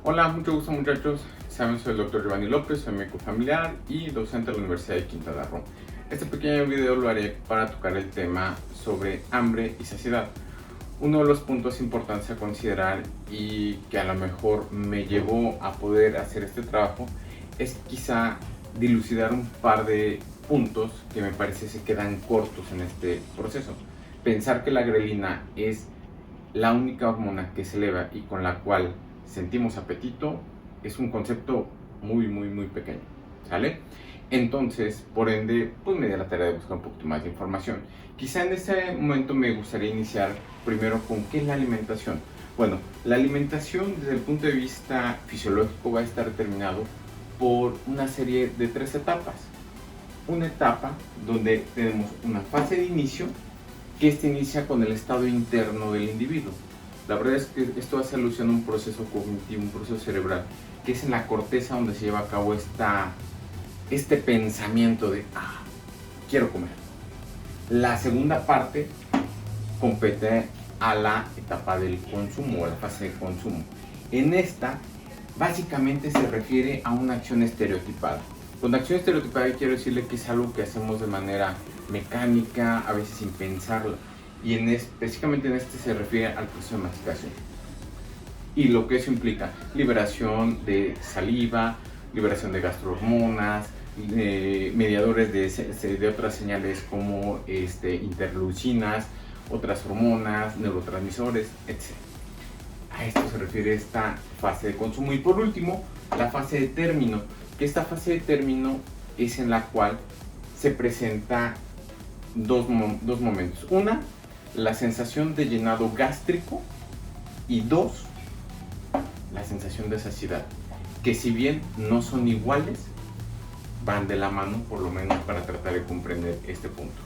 Hola, mucho gusto muchachos. Saben, soy el Dr. Giovanni López, soy médico familiar y docente de la Universidad de Quintana Roo. Este pequeño video lo haré para tocar el tema sobre hambre y saciedad. Uno de los puntos importantes a considerar y que a lo mejor me llevó a poder hacer este trabajo es quizá dilucidar un par de puntos que me parece se quedan cortos en este proceso. Pensar que la grelina es la única hormona que se eleva y con la cual sentimos apetito es un concepto muy pequeño, ¿sale? Entonces, por ende, pues me di la tarea de buscar un poquito más de información. Quizá en este momento me gustaría iniciar primero con qué es la alimentación. Bueno, la alimentación desde el punto de vista fisiológico va a estar determinado por una serie de 3 etapas. Una etapa donde tenemos una fase de inicio, que inicia con el estado interno del individuo. La verdad es que esto hace alusión a un proceso cognitivo, un proceso cerebral, que es en la corteza donde se lleva a cabo este pensamiento de, quiero comer. La segunda parte compete a la etapa del consumo, o la fase de consumo. En esta, básicamente se refiere a una acción estereotipada. Con acción estereotipada quiero decirle que es algo que hacemos de manera mecánica, a veces sin pensarlo. Y específicamente en este se refiere al proceso de masticación. Y lo que eso implica, liberación de saliva, liberación de gastrohormonas, mediadores de otras señales como interleucinas, otras hormonas, neurotransmisores, etc. A esto se refiere esta fase de consumo. Y por último, la fase de término. Esta fase de término es en la cual se presenta dos momentos. Una, la sensación de llenado gástrico, y dos, la sensación de saciedad, que si bien no son iguales, van de la mano, por lo menos para tratar de comprender este punto.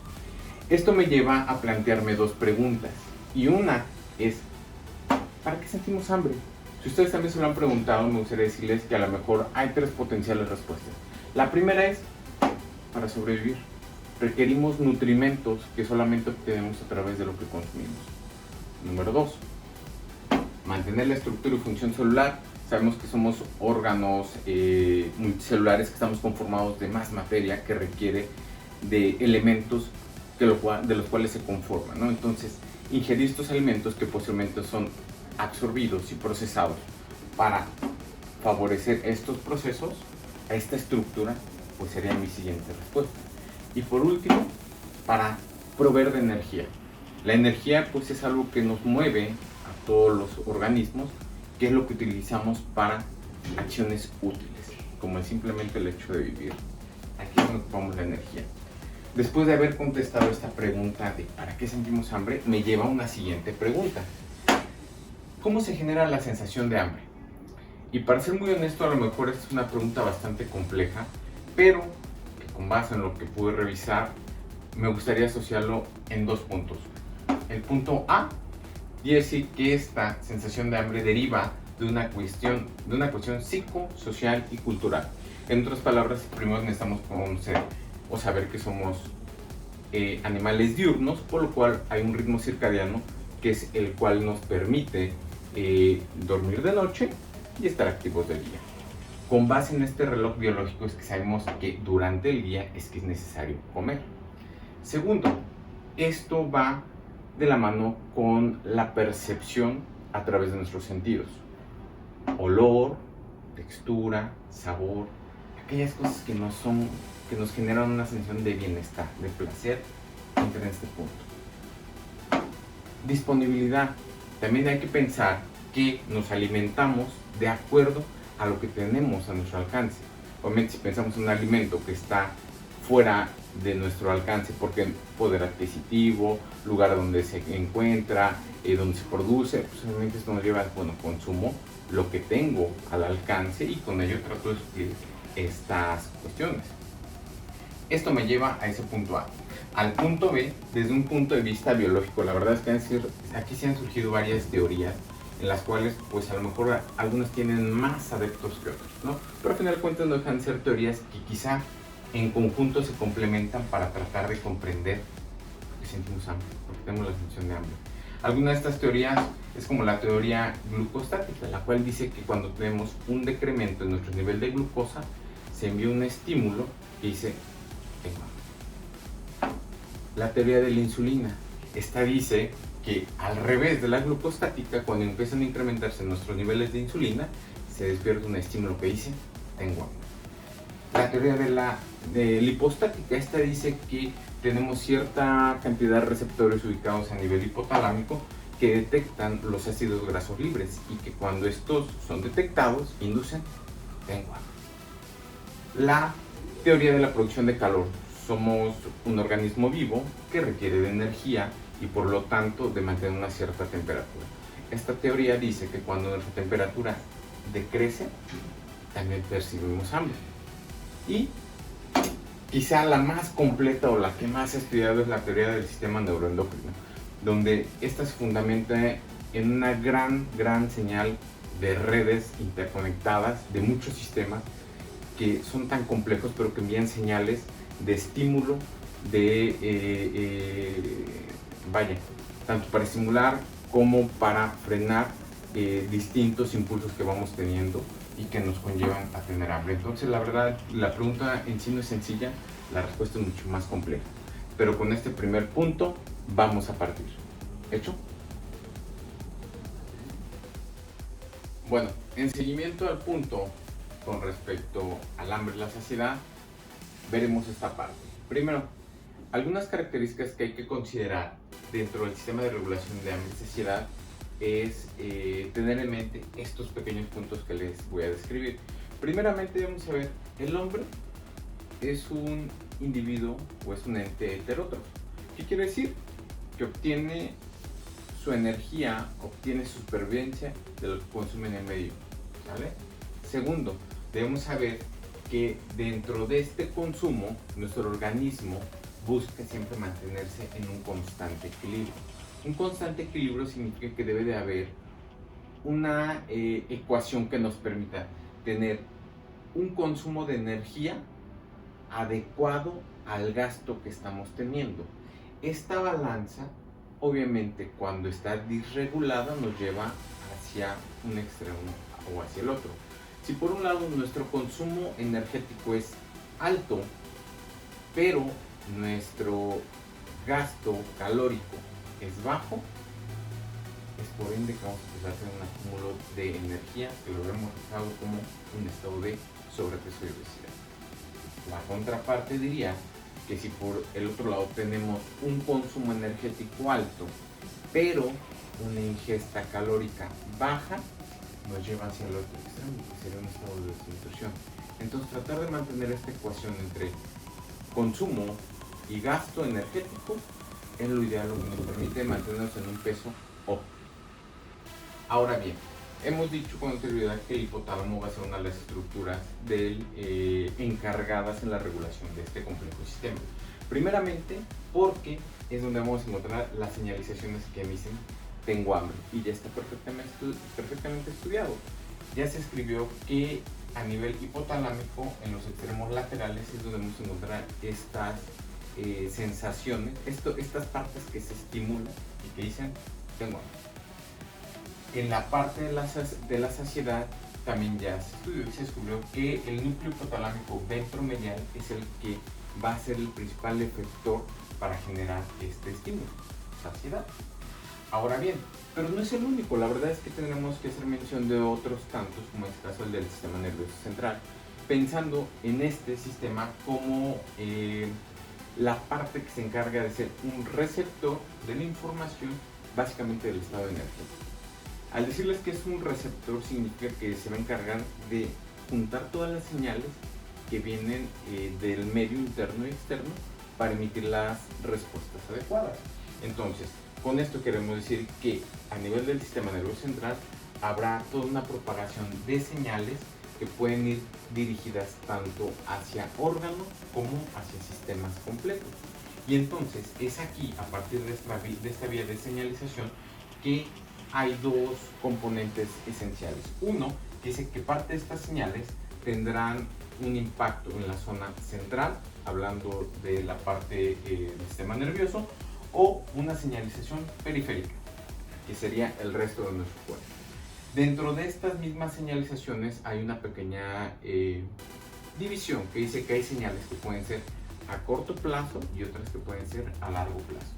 Esto me lleva a plantearme dos preguntas, y una es, ¿para qué sentimos hambre? Si ustedes también se lo han preguntado, me gustaría decirles que a lo mejor hay 3 potenciales respuestas. La primera es para sobrevivir. Requerimos nutrimentos que solamente obtenemos a través de lo que consumimos. Número 2, mantener la estructura y función celular. Sabemos que somos órganos multicelulares, que estamos conformados de más materia que requiere de elementos de los cuales se conforman, ¿no? Entonces, ingerir estos alimentos que posiblemente son absorbidos y procesados para favorecer estos procesos, a esta estructura, pues sería mi siguiente respuesta. Y por último, para proveer de energía. La energía pues es algo que nos mueve a todos los organismos, que es lo que utilizamos para acciones útiles, como es simplemente el hecho de vivir. Aquí es donde ocupamos la energía. Después de haber contestado esta pregunta de ¿para qué sentimos hambre?, me lleva a una siguiente pregunta. ¿Cómo se genera la sensación de hambre? Y para ser muy honesto, a lo mejor esta es una pregunta bastante compleja, pero que con base en lo que pude revisar, me gustaría asociarlo en 2 puntos. El punto A, y decir que esta sensación de hambre deriva de una cuestión psicosocial y cultural. En otras palabras, primero necesitamos conocer o saber que somos animales diurnos, por lo cual hay un ritmo circadiano que es el cual nos permite dormir de noche y estar activos de día. Con base en este reloj biológico es que sabemos que durante el día es que es necesario comer. Segundo, esto va de la mano con la percepción a través de nuestros sentidos. Olor, textura, sabor, aquellas cosas que nos generan una sensación de bienestar, de placer, entran en este punto. Disponibilidad. También hay que pensar que nos alimentamos de acuerdo a lo que tenemos a nuestro alcance. Obviamente, si pensamos en un alimento que está fuera de nuestro alcance, porque poder adquisitivo, lugar donde se encuentra, donde se produce, pues obviamente esto nos lleva al consumo lo que tengo al alcance, y con ello trato de suplir estas cuestiones. Esto me lleva a ese punto A. Al punto B, desde un punto de vista biológico, la verdad es que aquí se han surgido varias teorías en las cuales pues a lo mejor algunas tienen más adeptos que otros, ¿no? Pero al final de cuentas no dejan de ser teorías que quizá en conjunto se complementan para tratar de comprender por qué sentimos hambre, por qué tenemos la sensación de hambre. Alguna de estas teorías es como la teoría glucostática, la cual dice que cuando tenemos un decremento en nuestro nivel de glucosa, se envía un estímulo que dice, tengo hambre. La teoría de la insulina, esta dice que al revés de la glucostática, cuando empiezan a incrementarse nuestros niveles de insulina, se despierta un estímulo que dice, tengo hambre. La teoría de la lipostática, esta dice que tenemos cierta cantidad de receptores ubicados a nivel hipotalámico que detectan los ácidos grasos libres y que cuando estos son detectados, inducen, tengo hambre. La teoría de la producción de calor. Somos un organismo vivo que requiere de energía y por lo tanto de mantener una cierta temperatura. Esta teoría dice que cuando nuestra temperatura decrece, también percibimos hambre. Y quizá la más completa o la que más he estudiado es la teoría del sistema neuroendocrino, donde esta se fundamenta en una gran señal de redes interconectadas de muchos sistemas que son tan complejos pero que envían señales de estímulo, tanto para estimular como para frenar distintos impulsos que vamos teniendo y que nos conllevan a tener hambre. Entonces, la verdad, la pregunta en sí no es sencilla, la respuesta es mucho más compleja. Pero con este primer punto vamos a partir. ¿Hecho? Bueno, en seguimiento al punto con respecto al hambre y la saciedad, veremos esta parte. Primero, algunas características que hay que considerar dentro del sistema de regulación de hambre y saciedad es tener en mente estos pequeños puntos que les voy a describir. Primeramente vamos a ver, el hombre es un individuo o es un ente heterótrofo. ¿Qué quiere decir? Que obtiene su energía, obtiene su supervivencia de lo que consume en el medio, ¿vale? Segundo, debemos saber que dentro de este consumo nuestro organismo busca siempre mantenerse en un constante equilibrio. Un constante equilibrio significa que debe de haber una ecuación que nos permita tener un consumo de energía adecuado al gasto que estamos teniendo. Esta balanza, obviamente, cuando está disregulada, nos lleva hacia un extremo o hacia el otro. Si por un lado nuestro consumo energético es alto, pero nuestro gasto calórico es bajo, es por ende que vamos a empezar a tener un acúmulo de energía que lo hemos reflejado como un estado de sobrepeso y obesidad. La contraparte diría que si por el otro lado tenemos un consumo energético alto, pero una ingesta calórica baja, nos lleva hacia el otro extremo, que sería un estado de desnutrición. Entonces, tratar de mantener esta ecuación entre consumo y gasto energético es lo ideal, lo que nos permite mantenernos en un peso óptimo. Ahora bien, hemos dicho con anterioridad que el hipotálamo va a ser una de las estructuras encargadas en la regulación de este complejo sistema. Primeramente, porque es donde vamos a encontrar las señalizaciones que dicen tengo hambre, y ya está perfectamente estudiado. Ya se escribió que a nivel hipotalámico, en los extremos laterales, es donde vamos a encontrar estas sensaciones, estas partes que se estimulan y que dicen tengo hambre. En la parte de la saciedad también ya se estudió y se descubrió que el núcleo hipotalámico ventromedial es el que va a ser el principal efector para generar este estímulo, saciedad. Ahora bien, pero no es el único, la verdad es que tenemos que hacer mención de otros tantos, como es el caso del sistema nervioso central, pensando en este sistema como la parte que se encarga de ser un receptor de la información, básicamente del estado energético. Al decirles que es un receptor, significa que se va a encargar de juntar todas las señales que vienen del medio interno y externo para emitir las respuestas adecuadas. Entonces, con esto queremos decir que a nivel del sistema nervioso central habrá toda una propagación de señales que pueden ir dirigidas tanto hacia órganos como hacia sistemas completos. Y entonces es aquí, a partir de esta vía de señalización, que hay dos componentes esenciales. Uno, que dice que parte de estas señales tendrán un impacto en la zona central, hablando de la parte del sistema nervioso, o una señalización periférica. que sería el resto de nuestro cuerpo. Dentro de estas mismas señalizaciones hay una pequeña división que dice que hay señales que pueden ser a corto plazo y otras que pueden ser a largo plazo.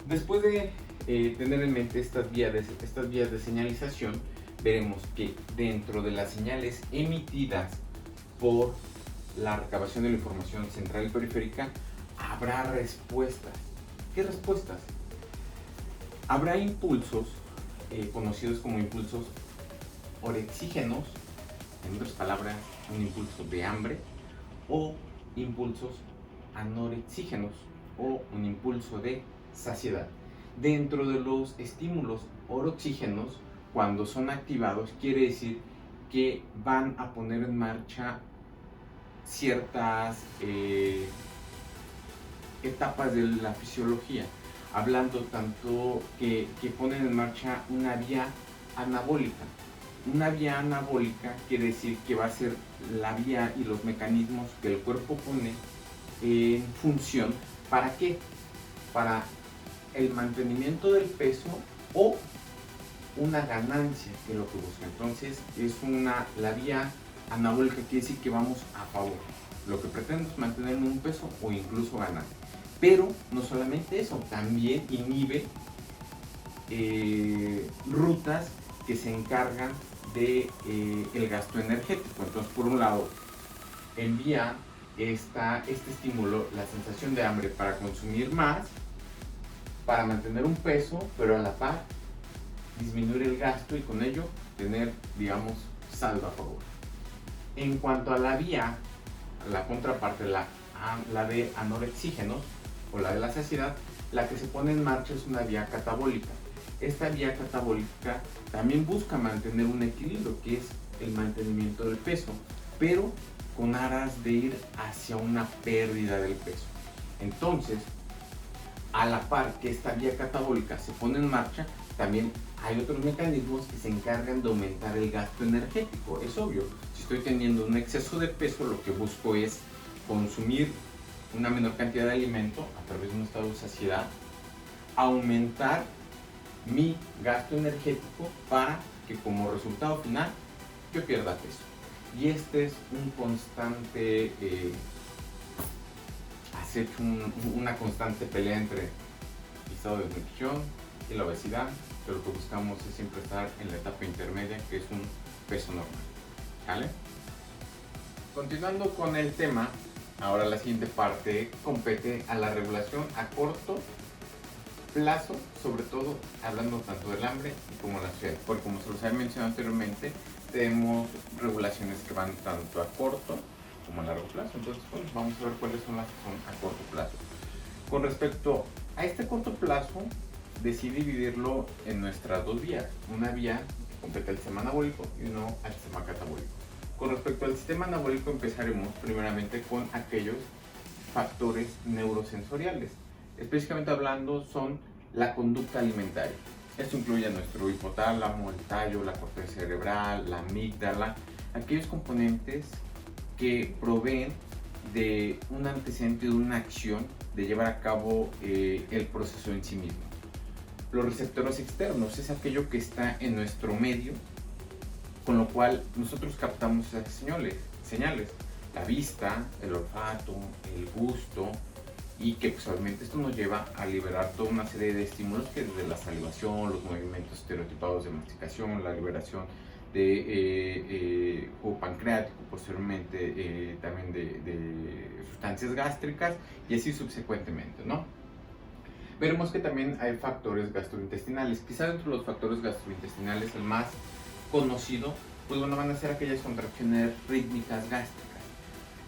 Después de tener en mente estas vías de señalización, veremos que dentro de las señales emitidas por la recabación de la información central y periférica habrá respuestas. ¿Qué respuestas? Habrá impulsos conocidos como impulsos orexígenos, en otras palabras, un impulso de hambre, o impulsos anorexígenos, o un impulso de saciedad. Dentro de los estímulos oroxígenos, cuando son activados, quiere decir que van a poner en marcha ciertas etapas de la fisiología, hablando tanto que ponen en marcha una vía anabólica. Una vía anabólica quiere decir que va a ser la vía y los mecanismos que el cuerpo pone en función. ¿Para qué? Para el mantenimiento del peso o una ganancia, que es lo que busca. Entonces es la vía anabólica quiere decir que vamos a favor. Lo que pretende es mantener un peso o incluso ganar. Pero no solamente eso, también inhibe rutas que se encargan de el gasto energético. Entonces, por un lado, envía este estímulo, la sensación de hambre para consumir más, para mantener un peso, pero a la par disminuir el gasto y con ello tener, digamos, saldo a favor. En cuanto a la vía, la contraparte, la de anorexígenos o la de la saciedad, la que se pone en marcha es una vía catabólica. Esta vía catabólica también busca mantener un equilibrio, que es el mantenimiento del peso, pero con aras de ir hacia una pérdida del peso. Entonces, a la par que esta vía catabólica se pone en marcha, también hay otros mecanismos que se encargan de aumentar el gasto energético. Es obvio, si estoy teniendo un exceso de peso, lo que busco es consumir una menor cantidad de alimento a través de un estado de saciedad, aumentar mi gasto energético para que como resultado final yo pierda peso. Y este es un constante una constante pelea entre el estado de desnutrición y la obesidad, pero lo que buscamos es siempre estar en la etapa intermedia, que es un peso normal. ¿Vale? Continuando con el tema, ahora la siguiente parte compete a la regulación a corto plazo, sobre todo hablando tanto del hambre como la saciedad, porque como se los había mencionado anteriormente, tenemos regulaciones que van tanto a corto como a largo plazo. Entonces, bueno, vamos a ver cuáles son las que son a corto plazo. Con respecto a este corto plazo, decidí dividirlo en nuestras dos vías. Una vía que compete al sistema anabólico y uno al sistema catabólico. Con respecto al sistema anabólico, empezaremos primeramente con aquellos factores neurosensoriales. Específicamente hablando, son la conducta alimentaria. Esto incluye a nuestro hipotálamo, el tallo, la corteza cerebral, la amígdala, aquellos componentes que proveen de un antecedente, de una acción, de llevar a cabo el proceso en sí mismo. Los receptores externos es aquello que está en nuestro medio, con lo cual nosotros captamos esas señales, la vista, el olfato, el gusto, y que pues, obviamente esto nos lleva a liberar toda una serie de estímulos, que desde la salivación, los movimientos estereotipados de masticación, la liberación de o pancreático, posteriormente también de sustancias gástricas y así subsecuentemente, ¿no? Veremos que también hay factores gastrointestinales. Quizá dentro de los factores gastrointestinales el más conocido, pues bueno, van a ser aquellas contracciones rítmicas gástricas,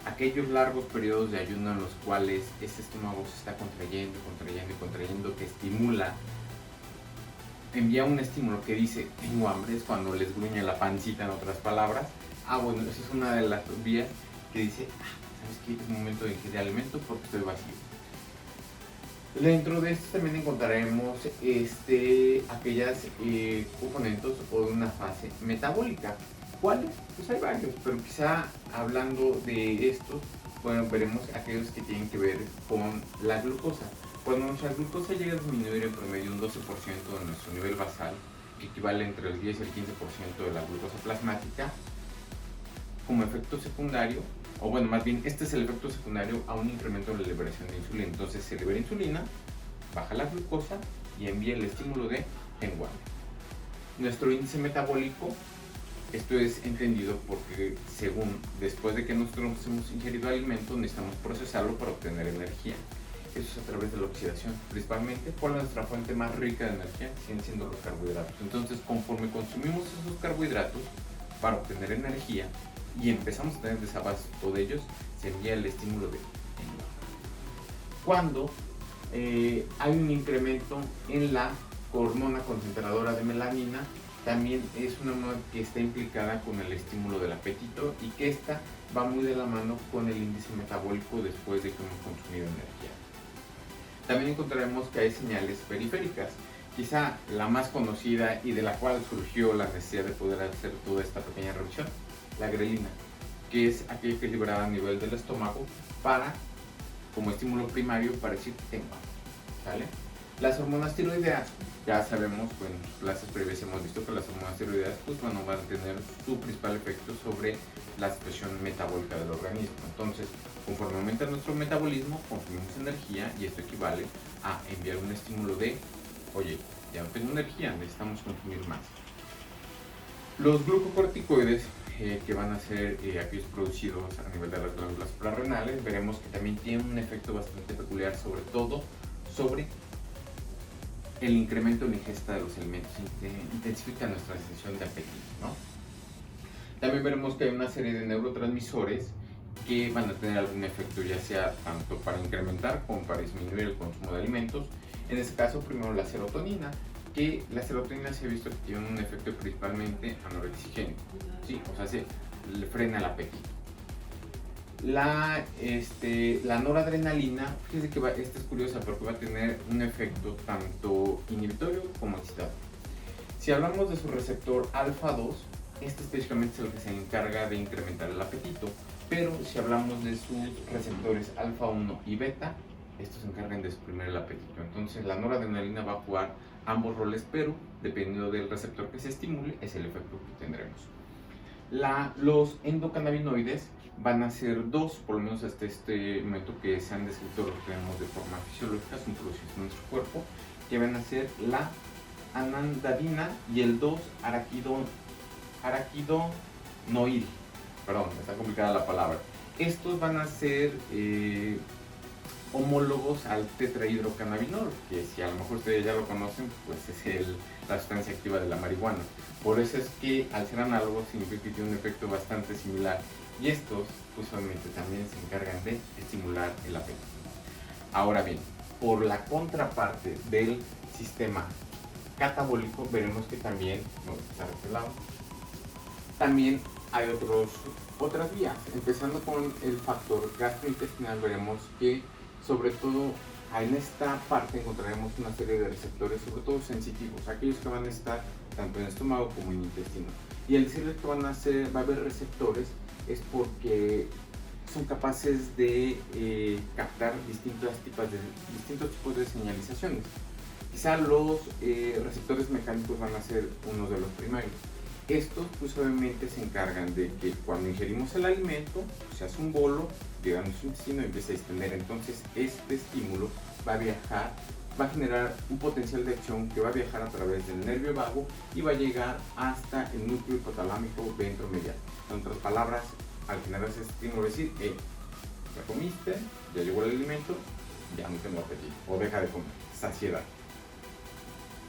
aquellos largos periodos de ayuno en los cuales este estómago se está contrayendo, que estimula, envía un estímulo que dice tengo hambre, es cuando les gruñe la pancita, en otras palabras. Bueno, esa es una de las vías que dice, ¿sabes qué? Es un momento de alimento porque estoy vacío. Dentro de esto también encontraremos aquellas componentes o una fase metabólica. ¿Cuáles? Pues hay varios, pero quizá hablando de estos, bueno, veremos aquellos que tienen que ver con la glucosa. Cuando nuestra glucosa llega a disminuir en promedio un 12% de nuestro nivel basal, que equivale entre el 10 y el 15% de la glucosa plasmática, como efecto secundario, o bueno, más bien, este es el efecto secundario a un incremento en la liberación de insulina. Entonces se libera insulina, baja la glucosa y envía el estímulo de tengo hambre. Nuestro índice metabólico, esto es entendido porque según después de que nosotros hemos ingerido alimento necesitamos procesarlo para obtener energía. Eso es a través de la oxidación, principalmente. ¿Cuál es nuestra fuente más rica de energía? Siguen siendo los carbohidratos. Entonces, conforme consumimos esos carbohidratos para obtener energía y empezamos a tener desabasto de ellos, se envía el estímulo de engorda. Cuando hay un incremento en la hormona concentradora de melanina, también es una hormona que está implicada con el estímulo del apetito y que esta va muy de la mano con el índice metabólico después de que hemos consumido energía. También encontraremos que hay señales periféricas. Quizá la más conocida y de la cual surgió la necesidad de poder hacer toda esta pequeña revisión, la grelina, que es aquella que es liberada a nivel del estómago para, como estímulo primario, para decir tengo hambre, ¿sale? Las hormonas tiroideas, ya sabemos, en clases previas hemos visto que las hormonas tiroideas pues, van a tener su principal efecto sobre la expresión metabólica del organismo. Entonces, conforme aumenta nuestro metabolismo, consumimos energía y esto equivale a enviar un estímulo de, oye, ya no tengo energía, necesitamos consumir más. Los glucocorticoides, que van a ser aquellos producidos a nivel de las glándulas suprarrenales, veremos que también tienen un efecto bastante peculiar, sobre todo sobre el incremento en la ingesta de los alimentos, intensifica nuestra sensación de apetito, ¿no? También veremos que hay una serie de neurotransmisores que van a tener algún efecto, ya sea tanto para incrementar como para disminuir el consumo de alimentos. En este caso, primero la serotonina, que la serotonina se ha visto que tiene un efecto principalmente anorexigénico, ¿sí? O sea, se le frena el apetito. La noradrenalina, fíjense que esta es curiosa porque va a tener un efecto tanto inhibitorio como excitador. Si hablamos de su receptor alfa 2, este específicamente es el que se encarga de incrementar el apetito, pero si hablamos de sus receptores alfa 1 y beta, estos se encargan de suprimir el apetito. Entonces la noradrenalina va a jugar ambos roles, pero dependiendo del receptor que se estimule, es el efecto que tendremos. Los endocannabinoides van a ser dos, por lo menos hasta este momento que se han descrito, los tenemos de forma fisiológica, son producidos en nuestro cuerpo, que van a ser la anandamida y el 2-araquidonoil. Perdón, está complicada la palabra. Estos van a ser homólogos al tetrahidrocannabinol, que si a lo mejor ustedes ya lo conocen, pues es la sustancia activa de la marihuana. Por eso es que al ser análogos significa que tiene un efecto bastante similar. Y estos, pues obviamente también se encargan de estimular el apetito. Ahora bien, por la contraparte del sistema catabólico, veremos que también, está revelado, también hay otras vías. Empezando con el factor gastrointestinal, veremos que sobre todo en esta parte encontraremos una serie de receptores, sobre todo sensitivos, aquellos que van a estar tanto en el estómago como en el intestino. Y al decirles que va a haber receptores, es porque son capaces de captar distintos tipos de señalizaciones. Quizá los receptores mecánicos van a ser uno de los primarios. Estos pues obviamente se encargan de que cuando ingerimos el alimento se hace un bolo, llega a nuestro intestino y empieza a distender. Entonces este estímulo va a generar un potencial de acción que va a viajar a través del nervio vago y va a llegar hasta el núcleo hipotalámico ventromedial. En otras palabras, al generar ese estímulo, decir, ya comiste, ya llegó el alimento, ya no tengo apetito, o deja de comer, saciedad.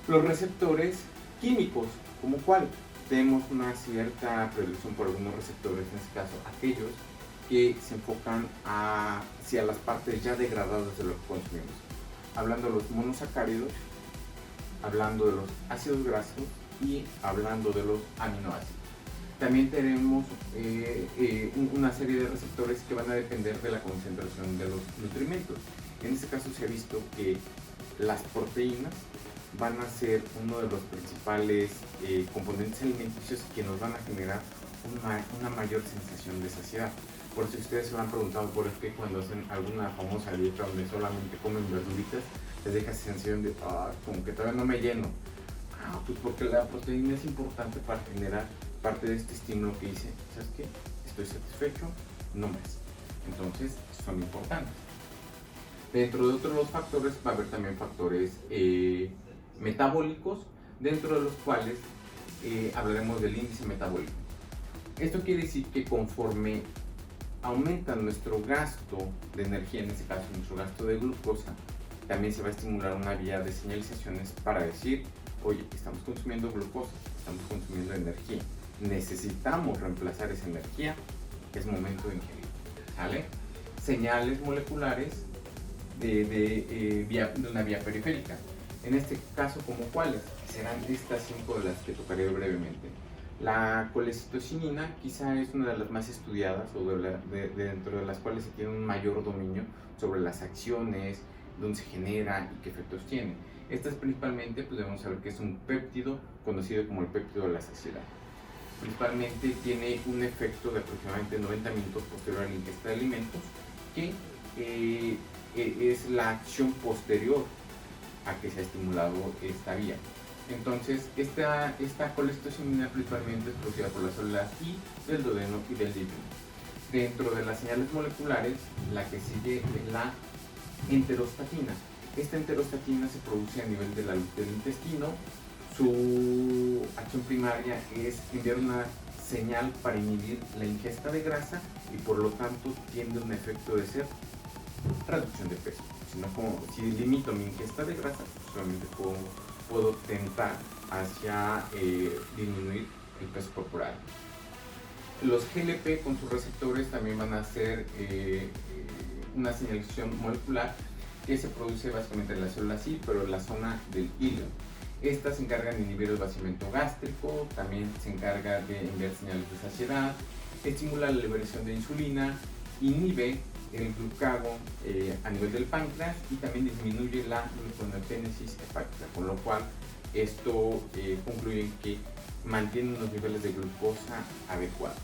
Los receptores químicos, ¿como cuál? Tenemos una cierta predilección por algunos receptores, en este caso aquellos que se enfocan hacia las partes ya degradadas de lo que consumimos. Hablando de los monosacáridos, hablando de los ácidos grasos y hablando de los aminoácidos. También tenemos una serie de receptores que van a depender de la concentración de los nutrimentos. En este caso se ha visto que las proteínas van a ser uno de los principales componentes alimenticios que nos van a generar una mayor sensación de saciedad. Por si ustedes se han preguntado por qué cuando hacen alguna famosa dieta donde solamente comen verduritas, les deja sensación de, como que todavía no me lleno. Pues porque la proteína es importante para generar parte de este estímulo que dice, ¿sabes qué? Estoy satisfecho, no más. Entonces, son importantes. Dentro de otros factores va a haber también factores metabólicos, dentro de los cuales hablaremos del índice metabólico. Esto quiere decir que conforme aumenta nuestro gasto de energía, en este caso nuestro gasto de glucosa, también se va a estimular una vía de señalizaciones para decir, oye, estamos consumiendo glucosa, estamos consumiendo energía, necesitamos reemplazar esa energía, es momento de ingerir, ¿vale? Señales moleculares de una vía periférica. En este caso, ¿como cuáles? Serán estas 5 de las que tocaré brevemente. La colecistocinina quizá es una de las más estudiadas o dentro de las cuales se tiene un mayor dominio sobre las acciones, dónde se genera y qué efectos tiene. Estas principalmente pues debemos saber que es un péptido conocido como el péptido de la saciedad. Principalmente tiene un efecto de aproximadamente 90 minutos posterior a la ingesta de alimentos, que es la acción posterior a que se ha estimulado esta vía. Entonces, esta colecistocinina principalmente es producida por las células I del duodeno y del diédimo. Dentro de las señales moleculares, la que sigue es la enterostatina. Esta enterostatina se produce a nivel del intestino. Su acción primaria es enviar una señal para inhibir la ingesta de grasa y por lo tanto tiene un efecto de ser reducción de peso. Si limito mi ingesta de grasa, pues solamente puedo tentar hacia disminuir el peso corporal. Los GLP con sus receptores también van a hacer una señalización molecular que se produce básicamente en la célula I, pero en la zona del hilo. Estas se encargan de inhibir el vaciamiento gástrico, también se encarga de enviar señales de saciedad, estimula la liberación de insulina, inhibe el glucagón a nivel del páncreas y también disminuye la gluconeogénesis hepática, con lo cual esto concluye en que mantiene unos niveles de glucosa adecuados.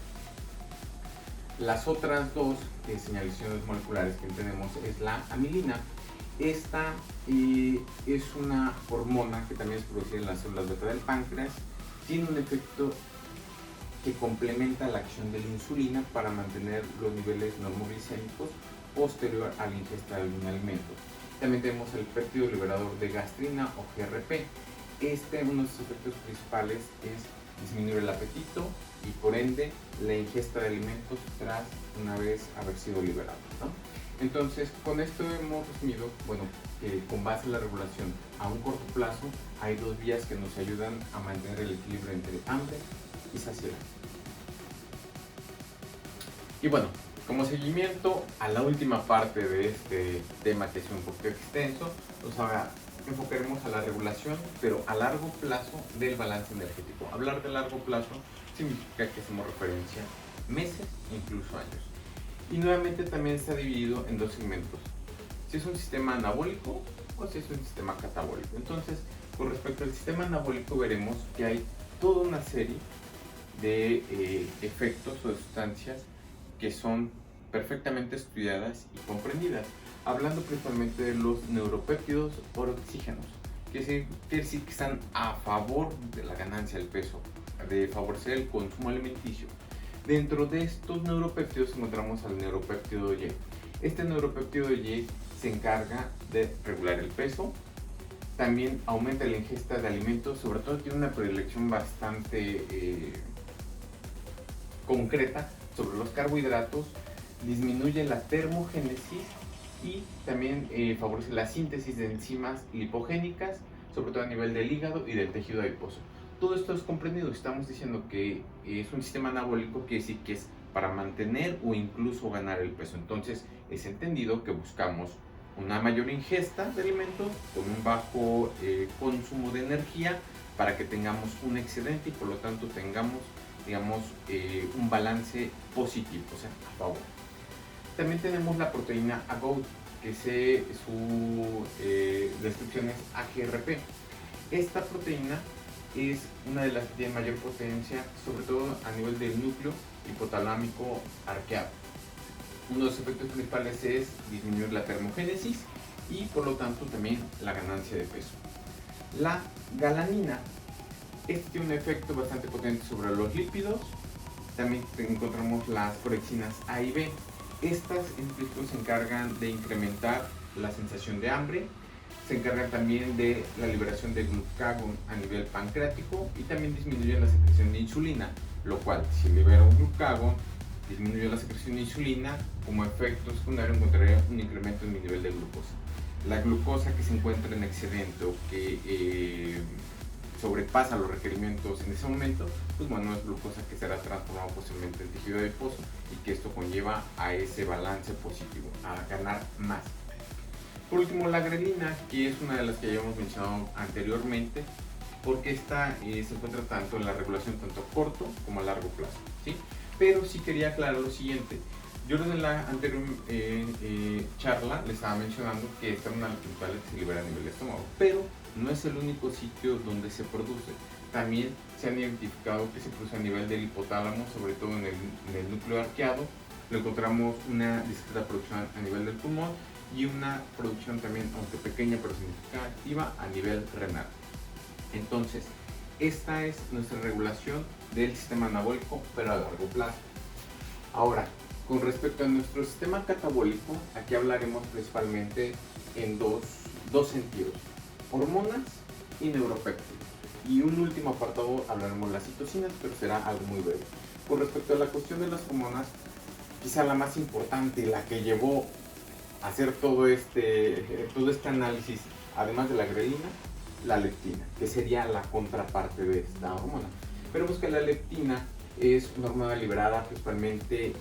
Las otras dos señalizaciones moleculares que tenemos es la amilina. Esta es una hormona que también es producida en las células beta del páncreas. Tiene un efecto que complementa la acción de la insulina para mantener los niveles normoglicémicos posterior a la ingesta de algún alimento. También tenemos el péptido liberador de gastrina o GRP. Uno de sus efectos principales es disminuir el apetito y por ende la ingesta de alimentos tras una vez haber sido liberado, ¿no? Entonces, con esto hemos resumido, con base en la regulación a un corto plazo, hay dos vías que nos ayudan a mantener el equilibrio entre hambre y saciedad. Y bueno, como seguimiento a la última parte de este tema que es un poco extenso, pues ahora enfocaremos a la regulación, pero a largo plazo, del balance energético. Hablar de largo plazo significa que hacemos referencia meses, incluso años. Y nuevamente también está dividido en dos segmentos. Si es un sistema anabólico o si es un sistema catabólico. Entonces, con respecto al sistema anabólico veremos que hay toda una serie de efectos o sustancias que son perfectamente estudiadas y comprendidas. Hablando principalmente de los neuropéptidos oroxígenos, quiere decir que están a favor de la ganancia del peso, de favorecer el consumo alimenticio. Dentro de estos neuropéptidos encontramos al neuropéptido Y. Este neuropéptido Y se encarga de regular el peso, también aumenta la ingesta de alimentos, sobre todo tiene una predilección bastante concreta sobre los carbohidratos, disminuye la termogénesis y también favorece la síntesis de enzimas lipogénicas, sobre todo a nivel del hígado y del tejido adiposo. Todo esto es comprendido. Estamos diciendo que es un sistema anabólico, quiere decir que es para mantener o incluso ganar el peso. Entonces es entendido que buscamos una mayor ingesta de alimentos con un bajo consumo de energía para que tengamos un excedente y por lo tanto tengamos, digamos, un balance positivo, o sea, a favor. También tenemos la proteína AGOT, que su descripción es AGRP. Esta proteína es una de las que tiene mayor potencia, sobre todo a nivel del núcleo hipotalámico arqueado. Uno de los efectos principales es disminuir la termogénesis y por lo tanto también la ganancia de peso. La galanina tiene un efecto bastante potente sobre los lípidos. También encontramos las prorexinas A y B. Estas en principio se encargan de incrementar la sensación de hambre, se encargan también de la liberación de glucagón a nivel pancreático y también disminuyen la secreción de insulina, lo cual, si libera un glucagón, disminuye la secreción de insulina, como efecto secundario encontraré un incremento en mi nivel de glucosa. La glucosa que se encuentra en excedente o que sobrepasa los requerimientos en ese momento, pues bueno, es glucosa que será transformada posiblemente en tejido adiposo y que esto conlleva a ese balance positivo, a ganar más. Por último, la grelina, que es una de las que ya hemos mencionado anteriormente, porque esta se encuentra tanto en la regulación tanto a corto como a largo plazo, ¿sí? Pero sí quería aclarar lo siguiente. Yo en la anterior charla les estaba mencionando que esta es una de las principales que se libera a nivel de estómago, pero no es el único sitio donde se produce. También se han identificado que se produce a nivel del hipotálamo, sobre todo en el núcleo arqueado. Lo encontramos una discreta producción a nivel del pulmón y una producción también, aunque pequeña pero significativa, a nivel renal. Entonces, esta es nuestra regulación del sistema anabólico, pero a largo plazo. Ahora, con respecto a nuestro sistema catabólico, aquí hablaremos principalmente en dos sentidos: hormonas y neuropéptidos. Y un último apartado hablaremos de las citocinas, pero será algo muy breve. Con respecto a la cuestión de las hormonas, quizá la más importante, la que llevó a hacer todo este análisis, además de la grelina, la leptina, que sería la contraparte de esta hormona. Pero pues que la leptina es una hormona liberada principalmente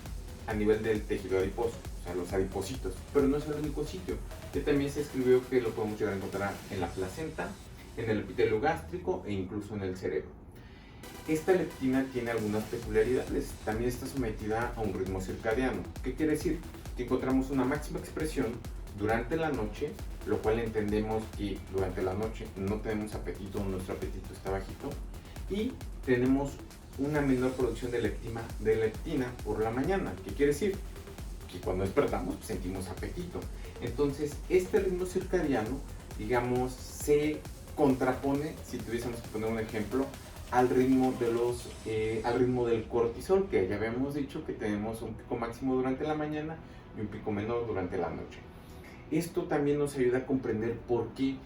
a nivel del tejido adiposo, o sea, los adipocitos, pero no es el único sitio, que también se escribió que lo podemos llegar a encontrar en la placenta, en el epitelio gástrico e incluso en el cerebro. Esta leptina tiene algunas peculiaridades, también está sometida a un ritmo circadiano. ¿Qué quiere decir? Que encontramos una máxima expresión durante la noche, lo cual entendemos que durante la noche no tenemos apetito, nuestro apetito está bajito, y tenemos una menor producción de leptina por la mañana. ¿Qué quiere decir? Que cuando despertamos pues, sentimos apetito. Entonces, este ritmo circadiano, digamos, se contrapone, si tuviésemos que poner un ejemplo, al ritmo del cortisol, que ya habíamos dicho que tenemos un pico máximo durante la mañana y un pico menor durante la noche. Esto también nos ayuda a comprender por qué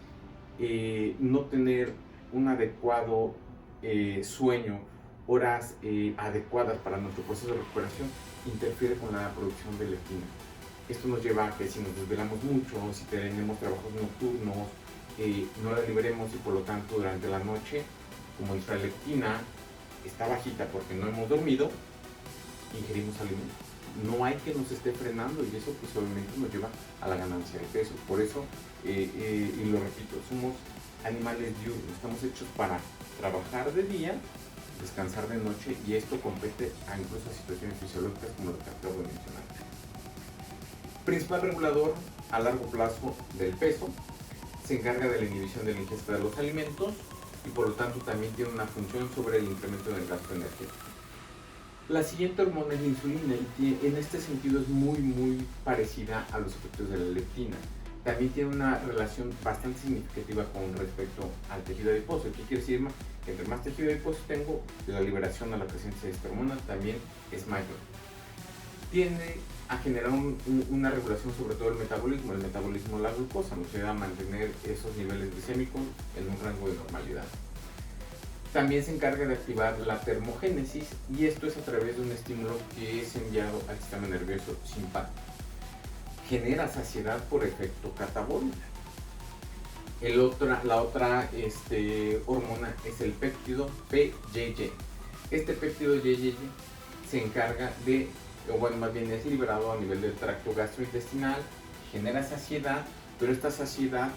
no tener un adecuado sueño, horas adecuadas para nuestro proceso de recuperación, interfiere con la producción de leptina. Esto nos lleva a que si nos desvelamos mucho, si tenemos trabajos nocturnos, no la liberemos y por lo tanto durante la noche, como nuestra leptina está bajita porque no hemos dormido, ingerimos alimentos. No hay que nos esté frenando y eso pues obviamente nos lleva a la ganancia de peso. Por eso, y lo repito, somos animales diurnos, estamos hechos para trabajar de día, descansar de noche, y esto compete a incluso a situaciones fisiológicas como lo que acabo de mencionar. Principal regulador a largo plazo del peso, se encarga de la inhibición de la ingesta de los alimentos y por lo tanto también tiene una función sobre el incremento del gasto energético. La siguiente hormona es la insulina y en este sentido es muy parecida a los efectos de la leptina. También tiene una relación bastante significativa con respecto al tejido adiposo. ¿Qué quiere decir? Que entre más tejido adiposo tengo, la liberación a la presencia de esta hormona también es mayor. Tiende a generar una regulación sobre todo el metabolismo de la glucosa, nos ayuda a mantener esos niveles glicémicos en un rango de normalidad. También se encarga de activar la termogénesis y esto es a través de un estímulo que es enviado al sistema nervioso simpático. Genera saciedad por efecto catabólico. La otra hormona es el péptido PYY. Este péptido PYY se encarga de, o bueno, más bien es liberado a nivel del tracto gastrointestinal, genera saciedad, pero esta saciedad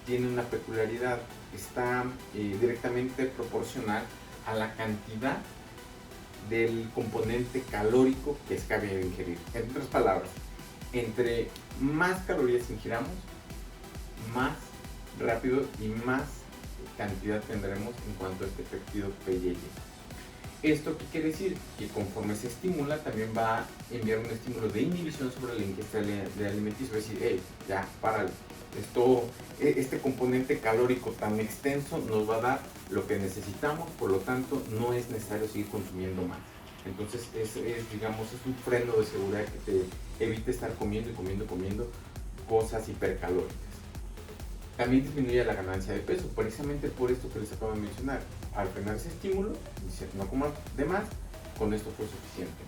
tiene una peculiaridad, está directamente proporcional a la cantidad del componente calórico que es cabe ingerir. En otras palabras, entre más calorías ingiramos, más rápido y más cantidad tendremos en cuanto a este péptido PYY. ¿Esto qué quiere decir? Que conforme se estimula, también va a enviar un estímulo de inhibición sobre la ingesta de alimentos. Es decir, hey, ya, párale. Este componente calórico tan extenso nos va a dar lo que necesitamos, por lo tanto, no es necesario seguir consumiendo más. Entonces, digamos, es un freno de seguridad que te evite estar comiendo y comiendo y comiendo cosas hipercalóricas. También disminuye la ganancia de peso, precisamente por esto que les acabo de mencionar. Al frenar ese estímulo, dice, no comas de más, con esto fue suficiente.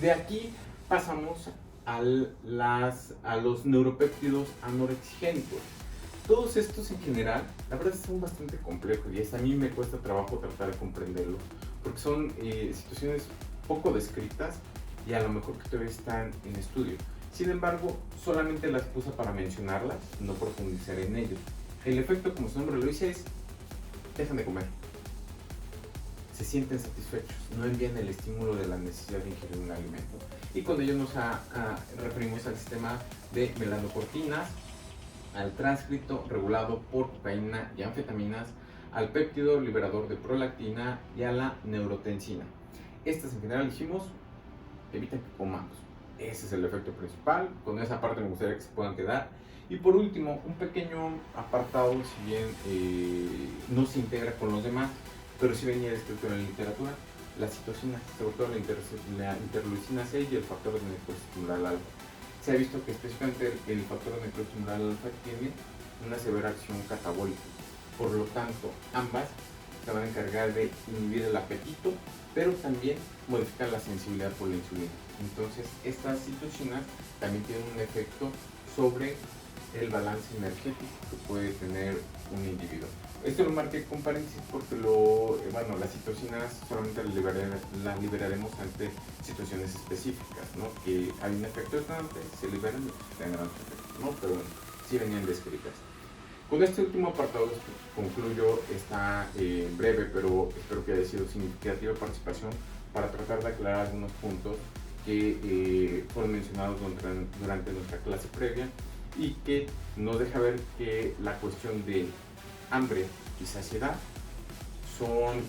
De aquí pasamos a los neuropéptidos anorexigénicos. Todos estos en general, la verdad son bastante complejos y hasta a mí me cuesta trabajo tratar de comprenderlo, porque son situaciones poco descritas y a lo mejor que todavía están en estudio. Sin embargo, solamente las puse para mencionarlas, no profundizar en ellos. El efecto, como su nombre lo dice, es dejan de comer. Se sienten satisfechos, no envían el estímulo de la necesidad de ingerir un alimento. Y con ello nos referimos al sistema de melanocortinas, al tránscrito regulado por cocaína y anfetaminas, al péptido liberador de prolactina y a la neurotensina. Estas en general dijimos, evitan que comamos. Ese es el efecto principal, con esa parte me gustaría que se puedan quedar. Y por último, un pequeño apartado, si bien no se integra con los demás, pero sí venía descrito en la literatura, la citocina, sobre todo la interleucina 6 y el factor de necroestimular alfa. Se ha visto que específicamente el factor de necroestimular alfa tiene una severa acción catabólica, por lo tanto ambas se van a encargar de inhibir el apetito, pero también modificar la sensibilidad por la insulina. Entonces estas citocinas también tienen un efecto sobre el balance energético que puede tener un individuo. Esto lo marqué con paréntesis porque las citocinas solamente las liberaremos ante situaciones específicas, ¿no? Que hay un efecto detonante, se liberan y tendrán otro efecto, ¿no? Pero bueno, sí venían descritas. Con este último apartado concluyo esta breve, pero espero que haya sido significativa participación para tratar de aclarar algunos puntos que fueron mencionados durante nuestra clase previa y que nos deja ver que la cuestión de hambre y saciedad son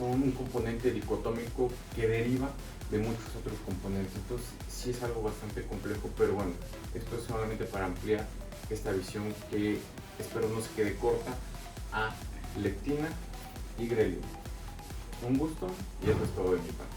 un componente dicotómico que deriva de muchos otros componentes. Entonces sí es algo bastante complejo, pero bueno, esto es solamente para ampliar esta visión que espero no se quede corta a leptina y grelina. Un gusto y eso es todo de mi parte.